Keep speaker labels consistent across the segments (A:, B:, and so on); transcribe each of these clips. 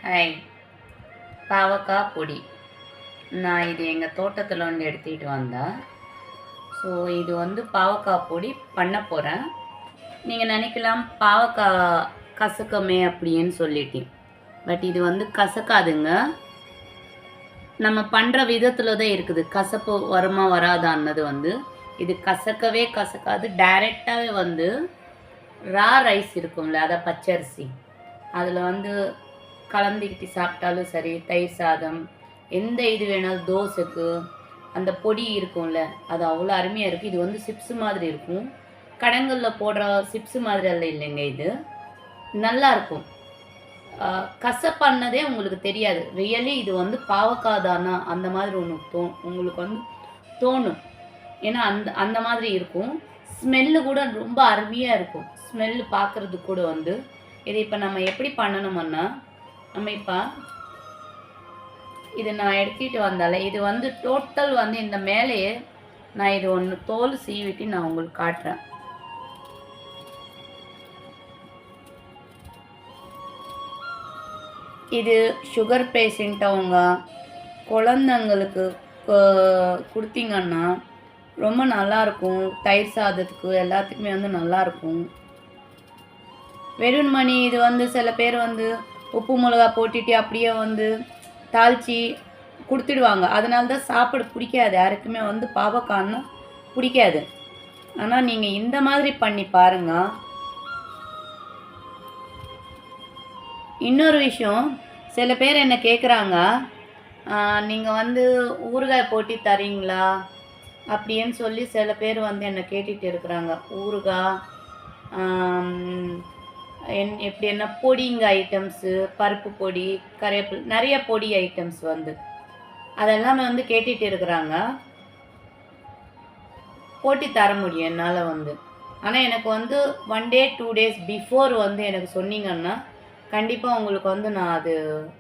A: Hi. பாவக்காய் பொடி. நான் இது எங்கள் தோட்டத்தில் வந்து எடுத்துக்கிட்டு வந்தேன். ஸோ இது வந்து பாவக்காய் பொடி பண்ண போகிறேன். நீங்கள் நினைக்கலாம் பாவக்காய் கசக்குமே அப்படின்னு சொல்லிட்டு. பட் இது வந்து கசக்காதுங்க. நம்ம பண்ணுற விதத்தில் தான் இருக்குது. கசப்பு வருமா வராதான்னது வந்து இது கசக்கவே கசக்காது. டைரெக்டாகவே வந்து ரா ரைஸ் இருக்கும்ல, அதை பச்சரிசி அதில் வந்து கலந்துக்கிட்டு சாப்பிட்டாலும் சரி, தயிர் சாதம், எந்த இது வேணாலும், தோசைக்கு அந்த பொடி இருக்கும்ல, அது அவ்வளோ அருமையாக இருக்குது. இது வந்து சிப்ஸு மாதிரி இருக்கும். கடைங்களில் போடுற சிப்ஸு மாதிரி எல்லாம் இல்லைங்க. இது நல்லாயிருக்கும். கசப்பானதே உங்களுக்கு தெரியாது. ரியலி இது வந்து பாவக்காய் தானா அந்த மாதிரி ஒன்று உங்களுக்கு வந்து தோணும். ஏன்னா அந்த அந்த மாதிரி இருக்கும். ஸ்மெல்லு கூட ரொம்ப அருமையாக இருக்கும். ஸ்மெல்லு பார்க்குறதுக்கு கூட வந்து இது இப்போ நம்ம எப்படி பண்ணணுமன்னா, நம்ம இப்போ இது நான் எடுத்துகிட்டு வந்தால இது வந்து டோட்டல் வந்து இந்த மேலேயே நான் இது ஒன்று தோல் சீவிட்டு நான் உங்களுக்கு காட்டுறேன். இது சுகர் பேஷண்ட் அவங்க குழந்தைங்களுக்கு கொடுத்தீங்கன்னா ரொம்ப நல்லாயிருக்கும். தயிர் சாதத்துக்கு எல்லாத்துக்குமே வந்து நல்லாயிருக்கும். வெறுமணி இது வந்து சில பேர் வந்து உப்பு மிளகா போட்டுட்டு அப்படியே வந்து தாளித்து கொடுத்துடுவாங்க. அதனால தான் சாப்பிட பிடிக்காது. யாருக்குமே வந்து பாவக்காய்னா பிடிக்காது. ஆனால் நீங்கள் இந்த மாதிரி பண்ணி பாருங்க. இன்னொரு விஷயம், சில பேர் என்ன கேட்குறாங்க, நீங்கள் வந்து ஊறுகாய் போட்டு தரீங்களா அப்படின்னு சொல்லி சில பேர் வந்து என்னை கேட்டுகிட்டு இருக்கிறாங்க. ஊறுகாய் எப்படி என்ன பொடிங்க ஐட்டம்ஸு, பருப்பு பொடி, கறிவேப்பிலை, நிறைய பொடி ஐட்டம்ஸ் வந்து அதெல்லாமே வந்து கேட்டுகிட்டு இருக்கிறாங்க. போட்டி தர முடியும் என்னால் வந்து. ஆனால் எனக்கு வந்து 1 day 2 days பிஃபோர் வந்து எனக்கு சொன்னீங்கன்னா கண்டிப்பாக உங்களுக்கு வந்து நான் அது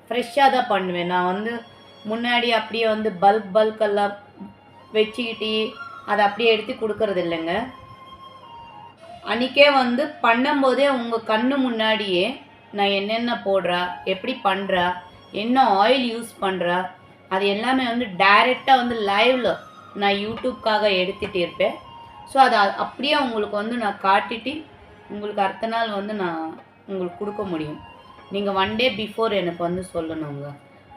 A: ஃப்ரெஷ்ஷாக தான் பண்ணுவேன். நான் வந்து முன்னாடி அப்படியே வந்து பல்கெல்லாம் வச்சுக்கிட்டு அதை அப்படியே எடுத்து கொடுக்கறது இல்லைங்க. அன்றைக்கே வந்து பண்ணும்போதே உங்கள் கண்ணு முன்னாடியே நான் என்னென்ன போடுறா, எப்படி பண்ணுறா, என்ன ஆயில் யூஸ் பண்ணுறா, அது எல்லாமே வந்து டைரெக்டாக வந்து லைவில் நான் யூடியூப்காக எடுத்துகிட்டு இருப்பேன். ஸோ அதை அப்படியே உங்களுக்கு வந்து நான் காட்டிட்டு உங்களுக்கு அடுத்த நாள் வந்து நான் உங்களுக்கு கொடுக்க முடியும். நீங்கள் 1 day பிஃபோர் எனக்கு வந்து சொல்லணுங்க.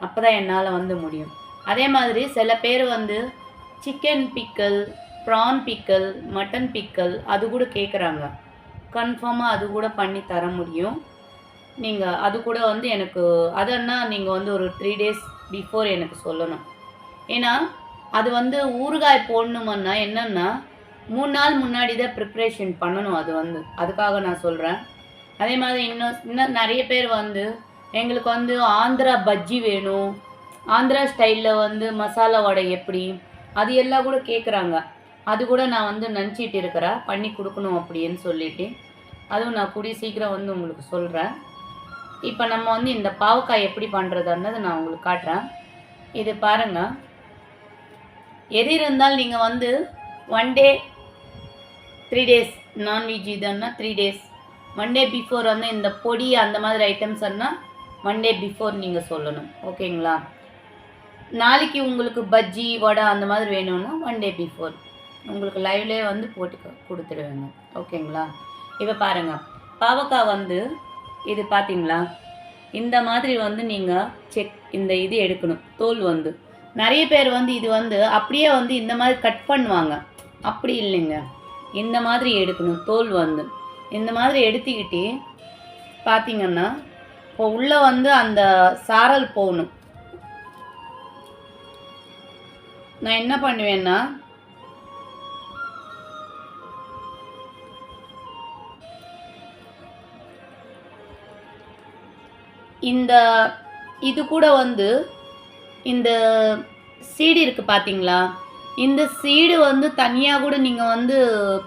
A: அப்போ தான் என்னால் வந்து முடியும். அதே மாதிரி சில பேர் வந்து சிக்கன் பிக்கல், ப்ரான் பிக்கல், மட்டன் பிக்கல் அது கூட கேட்குறாங்க. கன்ஃபார்மாக அது கூட பண்ணி தர முடியும். நீங்கள் அது கூட வந்து எனக்கு அதன்னா நீங்கள் வந்து ஒரு 3 days பிஃபோர் எனக்கு சொல்லணும். ஏன்னா அது வந்து ஊறுகாய் போடணுமன்னா என்னென்னா 3 நாள் முன்னாடி தான் ப்ரிப்ரேஷன் பண்ணணும். அது வந்து அதுக்காக நான் சொல்கிறேன். அதே மாதிரி இன்னும் நிறைய பேர் வந்து எங்களுக்கு வந்து ஆந்திரா பஜ்ஜி வேணும், ஆந்திரா ஸ்டைலில் வந்து மசாலா வடை எப்படி, அது எல்லாம் கூட கேட்குறாங்க. அது கூட நான் வந்து நினச்சிட்டு இருக்கிறேன் பண்ணி கொடுக்கணும் அப்படின்னு சொல்லிட்டு. அதுவும் நான் கூடிய சீக்கிரம் வந்து உங்களுக்கு சொல்கிறேன். இப்போ நம்ம வந்து இந்த பாவக்காய் எப்படி பண்ணுறதுன்னது நான் உங்களுக்கு காட்டுறேன். இது பாருங்கள். எது இருந்தாலும் நீங்கள் வந்து 1 day 3 days நான்வெஜ் இதுன்னா 3 days 1 day பிஃபோர் வந்து இந்த பொடி அந்த மாதிரி ஐட்டம்ஸ்ன்னா 1 day பிஃபோர் நீங்கள் சொல்லணும். ஓகேங்களா? நாளைக்கு உங்களுக்கு பஜ்ஜி வடை அந்த மாதிரி வேணும்னா 1 day பிஃபோர் உங்களுக்கு லைவ்லேயே வந்து போட்டு கொடுத்துடுவேங்க. ஓகேங்களா? இப்போ பாருங்கள், பாவக்காய் வந்து இது பார்த்தீங்களா, இந்த மாதிரி வந்து நீங்கள் இந்த இது எடுக்கணும். தோல் வந்து நிறைய பேர் வந்து இது வந்து அப்படியே வந்து இந்த மாதிரி கட் பண்ணுவாங்க. அப்படி இல்லைங்க, இந்த மாதிரி எடுக்கணும். தோல் வந்து இந்த மாதிரி எடுத்துக்கிட்டு பார்த்தீங்கன்னா இப்போ உள்ளே வந்து அந்த சாரல் போகணும். நான் என்ன பண்ணுவேன்னா, இந்த இது கூட வந்து இந்த சீடு இருக்குது பார்த்தீங்களா, இந்த சீடு வந்து தனியாக கூட நீங்கள் வந்து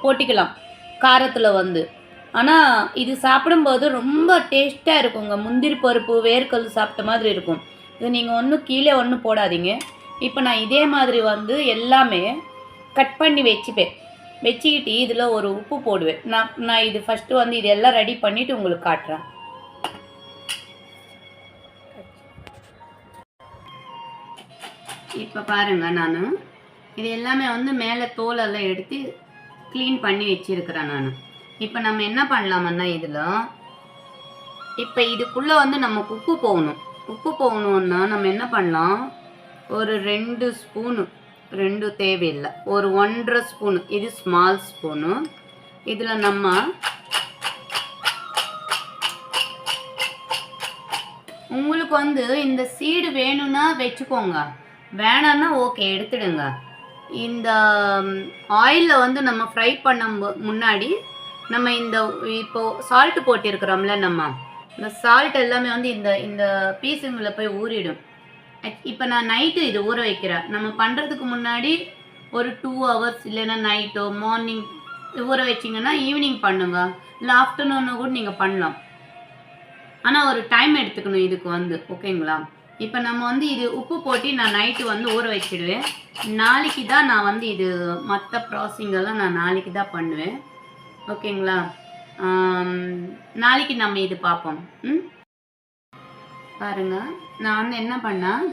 A: போட்டிக்கலாம் காரத்தில் வந்து. ஆனால் இது சாப்பிடும்போது ரொம்ப டேஸ்ட்டாக இருக்குங்க. முந்திரி பருப்பு, வேர்க்கல் சாப்பிட்ட மாதிரி இருக்கும். இது நீங்கள் ஒன்றும் கீழே ஒன்றும் போடாதீங்க. இப்போ நான் இதே மாதிரி வந்து எல்லாமே கட் பண்ணி வச்சுக்கிட்டு இதில் ஒரு உப்பு போடுவேன். நான் இது ஃபஸ்ட்டு வந்து இது எல்லாம் ரெடி பண்ணிவிட்டு உங்களுக்கு காட்டுறேன். இப்போ பாருங்கள், நான் இது எல்லாமே வந்து மேலே தோலெல்லாம் எடுத்து க்ளீன் பண்ணி வச்சுருக்கிறேன் நான். இப்போ நம்ம என்ன பண்ணலாமன்னா, இதில் இப்போ இதுக்குள்ளே வந்து நமக்கு உப்பு போகணும். உப்பு போகணுன்னா நம்ம என்ன பண்ணலாம், ஒரு 2 ஸ்பூனு, 2 தேவையில்லை, ஒரு 1.5 ஸ்பூனு, இது ஸ்மால் ஸ்பூனு. இதில் நம்ம உங்களுக்கு வந்து இந்த சீடு வேணும்னா வச்சுக்கோங்க, வேணான்னா ஓகே எடுத்துடுங்க. இந்த ஆயிலில் வந்து நம்ம ஃப்ரை பண்ண முன்னாடி நம்ம இந்த இப்போது சால்ட்டு போட்டிருக்கிறோம்ல, நம்ம இந்த சால்ட் எல்லாமே வந்து இந்த இந்த பீஸுங்களில் போய் ஊறிடும். இப்போ நான் நைட்டு இது ஊற வைக்கிறேன். நம்ம பண்ணுறதுக்கு முன்னாடி ஒரு 2 ஹவர்ஸ் இல்லைன்னா நைட்டோ மார்னிங் ஊற வச்சிங்கன்னா ஈவினிங் பண்ணுங்க, இல்லை ஆஃப்டர்நூனு கூட நீங்கள் பண்ணலாம். ஆனால் ஒரு டைம் எடுத்துக்கணும் இதுக்கு வந்து, ஓகேங்களா? இப்போ நம்ம வந்து இது உப்பு போட்டு நான் நைட்டு வந்து ஊற வச்சிடுவேன். நாளைக்கு தான் நான் வந்து இது மற்ற ப்ராசஸிங்கெல்லாம் நான் நாளைக்கு தான் பண்ணுவேன், ஓகேங்களா? நாளைக்கு நம்ம இது பார்ப்போம். பாருங்கள், நான் வந்து என்ன பண்ணேன்,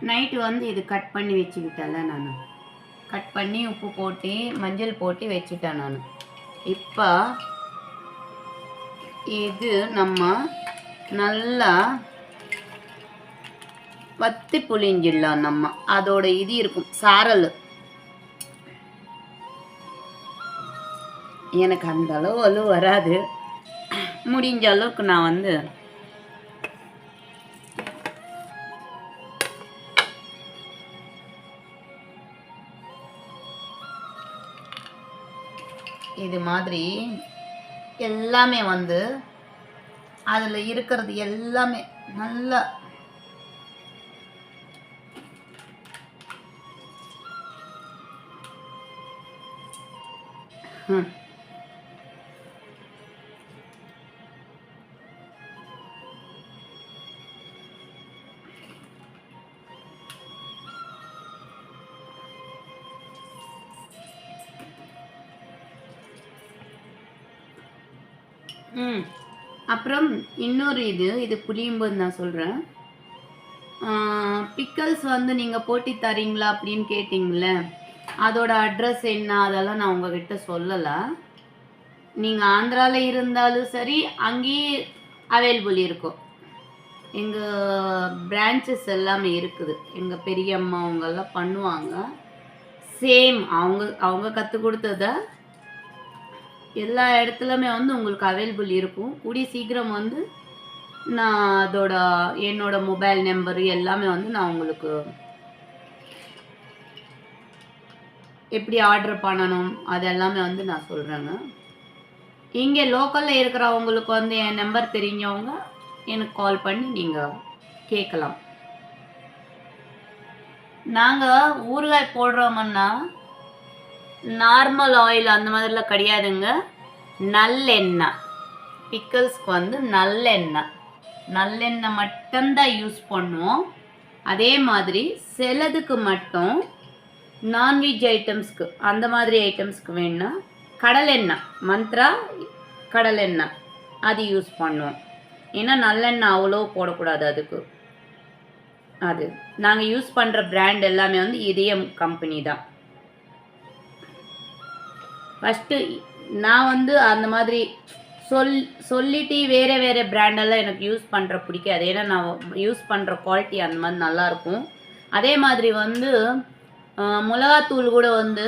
A: நைட்டு வந்து இது கட் பண்ணி வச்சுக்கிட்டேன்ல, நான் கட் பண்ணி உப்பு போட்டு மஞ்சள் போட்டு வச்சுட்டேன் நான். இப்போ இது நம்ம நல்லா வத்தி புளிஞ்சிடலாம். நம்ம அதோட இது இருக்கும் சாரல். எனக்கு அந்த அளவு வராது, முடிஞ்ச அளவுக்கு நான் வந்து இது மாதிரி எல்லாமே வந்து அதில் இருக்கிறது எல்லாமே நல்லா அப்புறம் இன்னொரு இது புளியும்போது நான் சொல்கிறேன், பிக்கல்ஸ் வந்து நீங்கள் போட்டி தரீங்களா அப்படின்னு கேட்டிங்களே, அதோட அட்ரஸ் என்ன அதெல்லாம் நான் உங்ககிட்ட சொல்லலை. நீங்கள் ஆந்திராவில் இருந்தாலும் சரி அங்கேயே அவைலபிள் இருக்கும். எங்கள் பிரான்ச்சஸ் எல்லாமே இருக்குது. எங்கள் பெரியம்மா அவங்கெல்லாம் பண்ணுவாங்க. சேம் அவங்க கற்றுக் கொடுத்ததை எல்லா இடத்துலையுமே வந்து உங்களுக்கு அவைலபிள் இருக்கும். கூடிய சீக்கிரம் வந்து நான் அதோட என்னோட மொபைல் நம்பரு எல்லாமே வந்து நான் உங்களுக்கு எப்படி ஆர்டர் பண்ணணும் அது எல்லாமே வந்து நான் சொல்கிறேங்க. இங்கே லோக்கலில் இருக்கிறவங்களுக்கு வந்து என் நம்பர் தெரிஞ்சவங்க எனக்கு கால் பண்ணி நீங்கள் கேட்கலாம். நாங்கள் ஊறுகாய் போடுறோம்னா நார்மல் ஆயில் அந்த மாதிரிலாம் கிடையாதுங்க, நல்லெண்ணெய். பிக்கல்ஸ்க்கு வந்து நல்லெண்ணெய் மட்டும்தான் யூஸ் பண்ணுவோம். அதே மாதிரி சிலதுக்கு மட்டும் நான்வெஜ் ஐட்டம்ஸ்க்கு அந்த மாதிரி ஐட்டம்ஸ்க்கு வேணுன்னா கடலெண்ணெய், மந்த்ரா கடலெண்ணெய் அது யூஸ் பண்ணுவோம். ஏன்னா நல்லெண்ணெய் அவ்வளோ போடக்கூடாது அதுக்கு. அது நாங்கள் யூஸ் பண்ணுற பிராண்ட் எல்லாமே வந்து இதயம் கம்பெனி தான். ஃபஸ்ட்டு நான் வந்து அந்த மாதிரி சொல்லிட்டு வேறு பிராண்டெல்லாம் எனக்கு யூஸ் பண்ணுற பிடிக்காது. ஏன்னா நான் யூஸ் பண்ணுற குவாலிட்டி அந்த மாதிரி நல்லாயிருக்கும். அதே மாதிரி வந்து மிளகாத்தூள் கூட வந்து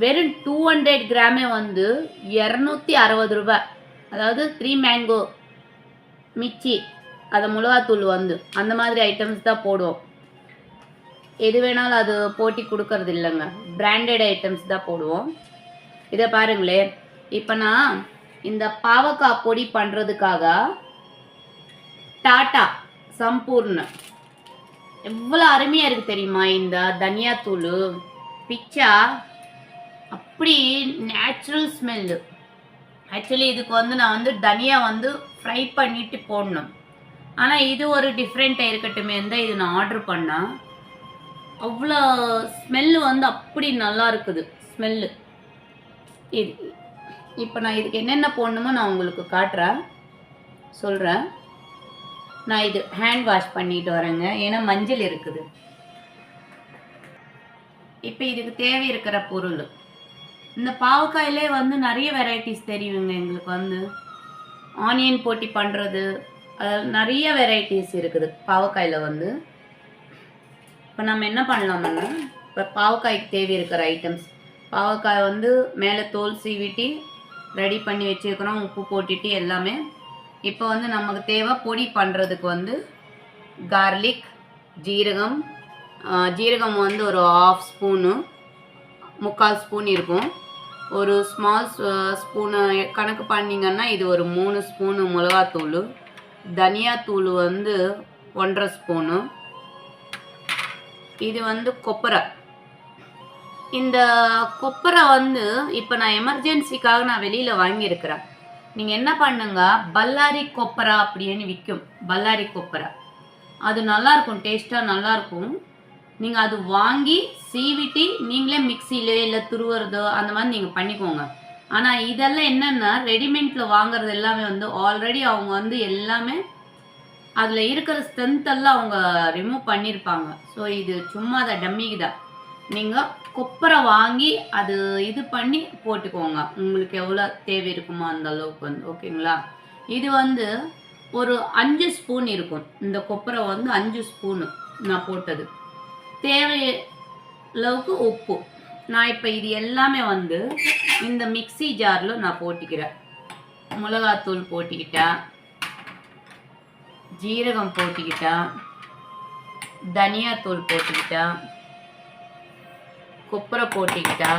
A: வெறும் 200 கிராமே வந்து 260 ரூபாய். அதாவது 3 மேங்கோ மிச்சி அதை மிளகாத்தூள் வந்து அந்த மாதிரி ஐட்டம்ஸ் தான் போடுவோம். எது வேணாலும் அது போட்டி கொடுக்கறது இல்லைங்க, பிராண்டட் ஐட்டம்ஸ் தான் போடுவோம். இதை பாருங்களே, இப்போ நான் இந்த பாவக்காய் பொடி பண்ணுறதுக்காக டாட்டா சம்பூர்ண எவ்வளோ அருமையாக இருக்குது தெரியுமா? இந்த தனியாத்தூள் பிச்சா அப்படி நேச்சுரல் ஸ்மெல்லு. ஆக்சுவலி இதுக்கு வந்து நான் வந்து தனியா வந்து ஃப்ரை பண்ணிட்டு போடணும். ஆனால் இது ஒரு டிஃப்ரெண்ட்டாக இருக்கட்டுமே தான் இது நான் ஆர்டர் பண்ணேன். அவ்வளோ ஸ்மெல்லு வந்து அப்படி நல்லா இருக்குது ஸ்மெல்லு. இது இப்போ நான் இதுக்கு என்னென்ன போடணுமோ நான் உங்களுக்கு காட்டுறேன், சொல்கிறேன். நான் இது ஹேண்ட் வாஷ் பண்ணிட்டு வரேங்க, ஏன்னா மஞ்சள் இருக்குது. இப்போ இதுக்கு தேவை இருக்கிற பொருள், இந்த பாவக்காயிலே வந்து நிறைய வெரைட்டிஸ் தெரியுங்க எங்களுக்கு வந்து. ஆனியன் போட்டி பண்ணுறது, அதில் நிறைய வெரைட்டிஸ் இருக்குது பாவக்காயில் வந்து. இப்போ நம்ம என்ன பண்ணலாம்னா, இப்போ பாவக்காய்க்கு தேவை இருக்கிற ஐட்டம்ஸ், பாவக்காய் வந்து மேலே தோல் சீவிட்டி ரெடி பண்ணி வச்சுருக்கிறோம், உப்பு போட்டுட்டு எல்லாமே. இப்போ வந்து நமக்கு தேவை பொடி பண்ணுறதுக்கு வந்து கார்லிக், ஜீரகம். ஜீரகம் வந்து ஒரு 1/2 ஸ்பூனு, 3/4 ஸ்பூன் இருக்கும். ஒரு ஸ்மால் ஸ்பூனு கணக்கு பண்ணிங்கன்னா இது ஒரு 3 ஸ்பூனு மிளகாத்தூள். தனியாத்தூள் வந்து 1.5 ஸ்பூனு. இது வந்து கொப்பரை. இந்த கொப்பரை வந்து இப்போ நான் எமர்ஜென்சிக்காக நான் வெளியில் வாங்கியிருக்கிறேன். நீங்கள் என்ன பண்ணுங்க, பல்லாரி கொப்பரை அப்படின்னு விற்கும், பல்லாரி கொப்பரை. அது நல்லாயிருக்கும், டேஸ்ட்டாக நல்லாயிருக்கும். நீங்கள் அது வாங்கி சீவிட்டி நீங்களே மிக்சியிலே இல்லை துருவுறதோ அந்த மாதிரி நீங்கள் பண்ணிக்கோங்க. ஆனால் இதெல்லாம் என்னென்னா ரெடிமேடில் வாங்குறது எல்லாமே வந்து ஆல்ரெடி அவங்க வந்து எல்லாமே அதில் இருக்கிற ஸ்ட்ரென்த்தெல்லாம் அவங்க ரிமூவ் பண்ணியிருப்பாங்க. ஸோ இது சும்மா அதை டம்மிக்கு தான். நீங்கள் கொப்பரை வாங்கி அது இது பண்ணி போட்டுக்கோங்க, உங்களுக்கு எவ்வளோ தேவை இருக்குமோ அந்த அளவுக்கு வந்து. ஓகேங்களா? இது வந்து ஒரு 5 ஸ்பூன் இருக்கும். இந்த கொப்பரை வந்து 5 ஸ்பூனு நான் போட்டது. தேவை அளவுக்கு உப்பு. நான் இப்போ இது எல்லாமே வந்து இந்த மிக்சி ஜாரில் நான் போட்டுக்கிறேன். மிளகாத்தூள் போட்டுக்கிட்டேன், ஜீரகம் போட்டுக்கிட்டேன், தனியாத்தூள் போட்டுக்கிட்டேன், கொப்பரை போட்டுக்கிட்டா.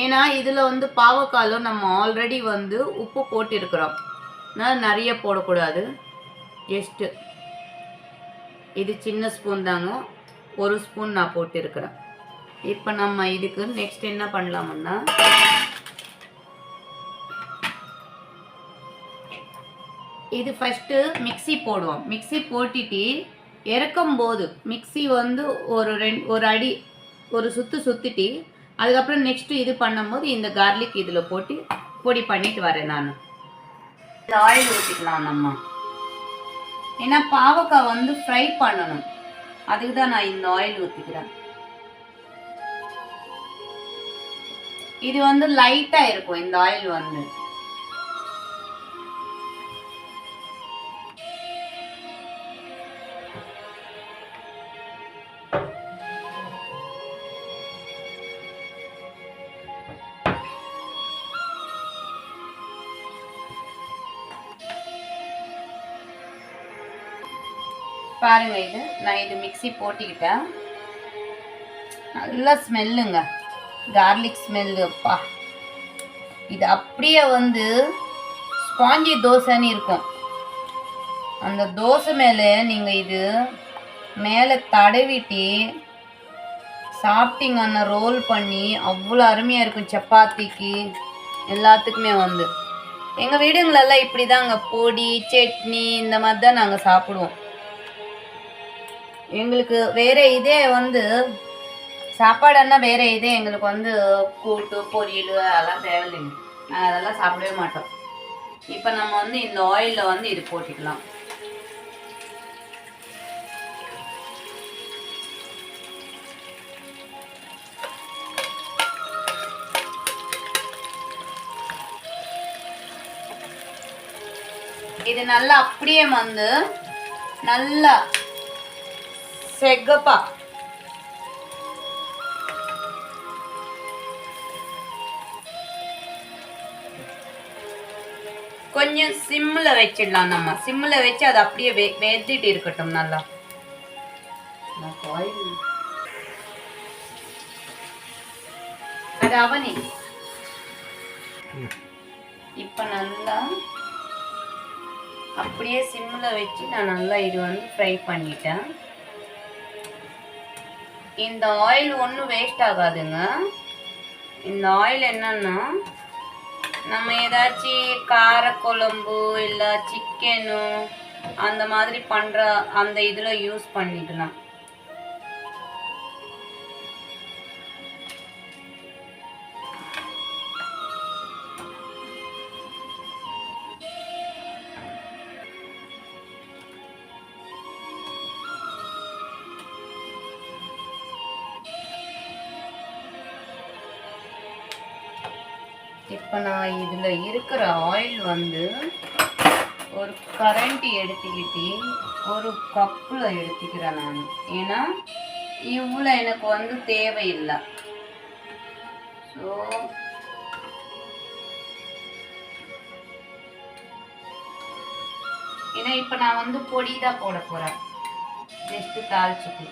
A: ஏன்னா இதில் வந்து பாவக்காயில் நம்ம ஆல்ரெடி வந்து உப்பு போட்டிருக்கிறோம், அதனால் நிறைய போடக்கூடாது. ஜஸ்ட்டு இது சின்ன ஸ்பூன் தாங்க, 1 ஸ்பூன் நான் போட்டிருக்கிறேன். இப்போ நம்ம இதுக்கு நெக்ஸ்ட் என்ன பண்ணலாமுன்னா, இது ஃபஸ்ட்டு மிக்சி போடுவோம். மிக்சி போட்டுட்டு இறக்கும்போது மிக்சி வந்து ஒரு அடி ஒரு சுற்றிட்டு அதுக்கப்புறம் நெக்ஸ்ட்டு இது பண்ணும்போது இந்த கார்லிக் இதில் போட்டு பொடி பண்ணிட்டு வரேன் நான். இந்த ஆயில் ஊற்றிக்கலாம் நம்ம, ஏன்னா பாவக்காய் வந்து ஃப்ரை பண்ணணும், அதுக்கு தான் நான் இந்த ஆயில் ஊற்றிக்கிறேன். இது வந்து லைட்டாக இருக்கும் இந்த ஆயில் வந்து. பாருங்க, இது நான் இது மிக்சி போட்டுக்கிட்டேன். நல்லா ஸ்மெல்லுங்க, கார்லிக் ஸ்மெல்லு. அப்பா, இது அப்படியே வந்து ஸ்பாஞ்சி தோசைன்னு இருக்கும். அந்த தோசை மேலே நீங்கள் இது மேலே தடவிட்டு சாப்பிட்டீங்கன்னா ரோல் பண்ணி அவ்வளோ அருமையாக இருக்கும். சப்பாத்திக்கு எல்லாத்துக்குமே வந்து எங்கள் வீடுங்களெல்லாம் இப்படி தாங்க, பொடி சட்னி இந்த மாதிரி தான் நாங்கள் சாப்பிடுவோம். எங்களுக்கு வேறு இதே வந்து சாப்பாடுன்னா வேறு இதே எங்களுக்கு வந்து கூட்டு பொரியல் அதெல்லாம் தேவையில்லைங்க, நாங்கள் அதெல்லாம் சாப்பிடவே மாட்டோம். இப்போ நம்ம வந்து இந்த ஆயிலில் வந்து இது போட்டுக்கலாம். இது நல்லா அப்படியே வந்து நல்லா செகப்பா கொஞ்சம் சிம்மில் வச்சிடலாம். நம்ம சிம்மில் வச்சு அதை அப்படியே வெந்துட்டு இருக்கட்டும் நல்லா. அது அவனி இப்போ நல்லா அப்படியே சிம்மில் வச்சு நான் நல்லா இது வந்து ஃப்ரை பண்ணிட்டேன். இந்த ஆயில் ஒன்றும் வேஸ்ட் ஆகாதுங்க. இந்த ஆயில் என்னன்னா நம்ம ஏதாச்சும் காரக்குழம்பு இல்லை சிக்கனு அந்த மாதிரி பண்ணுற அந்த இதில் யூஸ் பண்ணிக்கலாம். இப்போ நான் இதில் இருக்கிற ஆயில் வந்து ஒரு கரண்டி எடுத்துக்கிட்டு ஒரு கப்பில் எடுத்துக்கிறேன் நான். ஏன்னா இவ்வளோ எனக்கு வந்து தேவையில்லை. ஸோ ஏன்னா இப்போ நான் வந்து பொடி தான் போட போகிறேன், ஜஸ்ட்டு தாளிச்சுட்டு.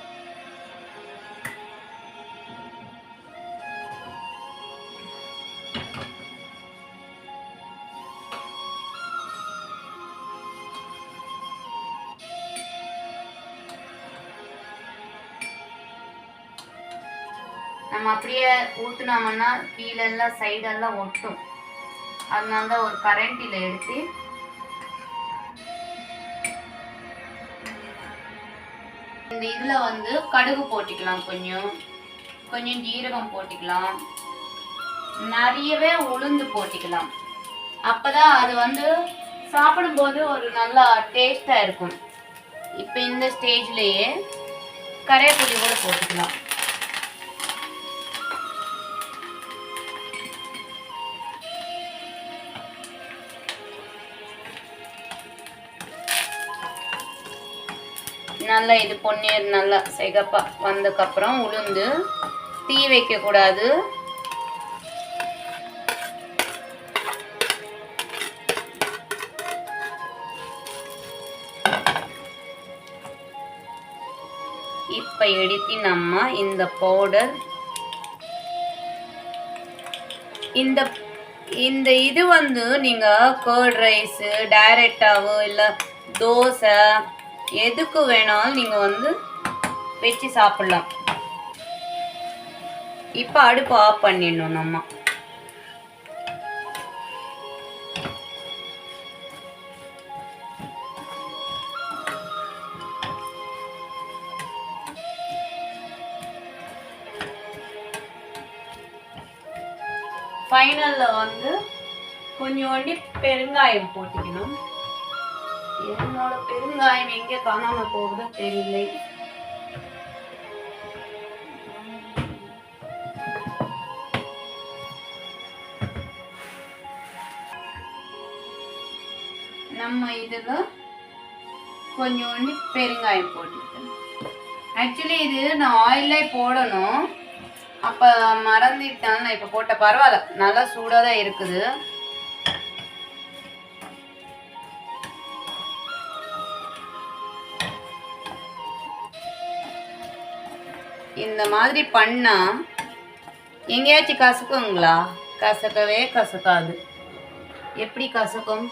A: நம்ம அப்படியே ஊற்றுனோம்னா கீழெல்லாம் சைடெல்லாம் ஒட்டும். அதனால தான் ஒரு கரண்டியில் எடுத்து இந்த இதில் வந்து கடுகு போட்டுக்கலாம், கொஞ்சம் கொஞ்சம் ஜீரகம் போட்டுக்கலாம், நிறையவே உளுந்து போட்டுக்கலாம். அப்போதான் அது வந்து சாப்பிடும்போது ஒரு நல்லா டேஸ்டாக இருக்கும். இப்போ இந்த ஸ்டேஜ்லேயே கறிவேப்பிலை கூட போட்டுக்கலாம். நல்லா இது பொன்னீர் நல்லா சிகப்பா வந்ததுக்கப்புறம் உளுந்து தீ வைக்கக்கூடாது. இப்போ எடுத்து நம்ம இந்த பவுடர் இந்த இது வந்து நீங்கள் கர்ட் ரைஸு டைரெக்டாவோ இல்லை தோசை எதுக்கு வேணாலும் நீங்கள் வந்து வச்சு சாப்பிடலாம். இப்போ அடுப்பு ஆஃப் பண்ணிடணும் நம்ம. ஃபைனலில் வந்து கொஞ்சோண்டி பெருங்காயம் போட்டுக்கணும். என்னோட பெருங்காயம் எங்கே காணாம போகுதோ தெரியல. நம்ம இதுல கொஞ்சோண்டி பெருங்காயம் போட்டுக்கணும். ஆக்சுவலி இது நான் ஆயிலே போடணும், அப்போ மறந்துட்டேன். நான் இப்போ போட்ட பரவாயில்ல, நல்லா சூடாக தான் இருக்குது. இந்த மாதிரி பண்ணா எங்கேயாச்சும் கசக்குங்களா? கசக்கவே கசக்காது. எப்படி கசக்கும்?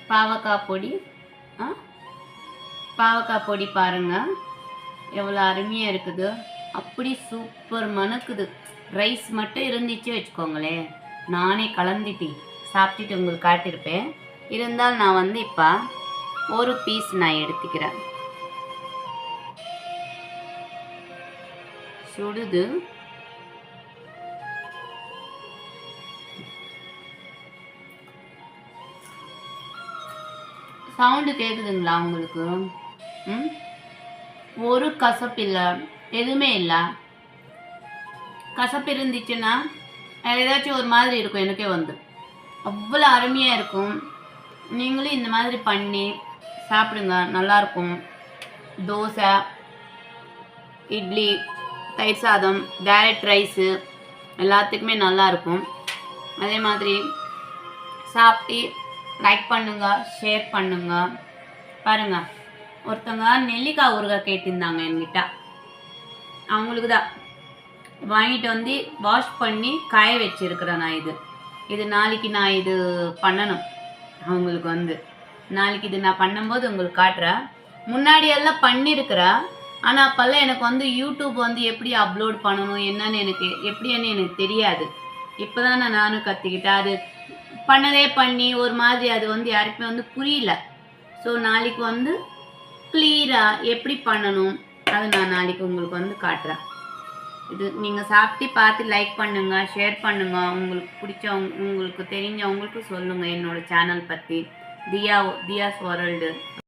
A: பாவக்காய் பொடி, பாவக்காய் பொடி பாருங்கள் எவ்வளோ அருமையாக இருக்குது. அப்படி சூப்பர் மணக்குது. ரைஸ் மட்டும் இருந்துச்சு வச்சுக்கோங்களேன், நானே கலந்துட்டு சாப்பிட்டுட்டு உங்களுக்கு காட்டியிருப்பேன். இருந்தால் நான் வந்து இப்போ ஒரு பீஸ் நான் எடுத்துக்கிறேன். சுடுது. சவுண்டு கேட்குதுங்களா உங்களுக்கு? ஒரு கசப்பு இல்லை, எதுவுமே இல்லை. கசப்பு இருந்துச்சுன்னா ஏதாச்சும் ஒரு மாதிரி இருக்கும், எனக்கே வந்து அவ்வளோ அருமையாக இருக்கும். நீங்களும் இந்த மாதிரி பண்ணி சாப்பிடுங்க, நல்லாயிருக்கும். தோசை, இட்லி, தயிர் சாதம், டைரக்ட் ரைஸு எல்லாத்துக்குமே நல்லாயிருக்கும். அதே மாதிரி சாப்பிட்டு லைக் பண்ணுங்க, ஷேர் பண்ணுங்க. பாருங்க, ஒருத்தவங்க நெல்லிக்காய் ஊறுகாய் கேட்டிருந்தாங்க என்கிட்ட. அவங்களுக்கு தான் வாங்கிட்டு வந்து வாஷ் பண்ணி காய வச்சிருக்கிறேன் நான். இது நாளைக்கு நான் இது பண்ணணும். அவங்களுக்கு வந்து நாளைக்கு இது நான் பண்ணும்போது உங்களுக்கு காட்டுறேன். முன்னாடி எல்லாம் பண்ணியிருக்கிறேன், ஆனால் அப்போல்லாம் எனக்கு வந்து யூடியூப் வந்து எப்படி அப்லோட் பண்ணணும் என்னன்னு எனக்கு தெரியாது. இப்போ தான் நானும் கற்றுக்கிட்டேன். அது பண்ணதே பண்ணி ஒரு மாதிரி அது வந்து யாருக்குமே வந்து புரியல. ஸோ நாளைக்கு வந்து கிளியராக எப்படி பண்ணணும் அது நான் நாளைக்கு உங்களுக்கு வந்து காட்டுறேன். இது நீங்கள் சாப்பிட்டு பார்த்து லைக் பண்ணுங்கள், ஷேர் பண்ணுங்கள். உங்களுக்கு பிடிச்சவங்களுக்கு தெரிஞ்சவங்களுக்கு சொல்லுங்கள் என்னோட சேனல் பற்றி. தியாஸ் வேர்ல்டு.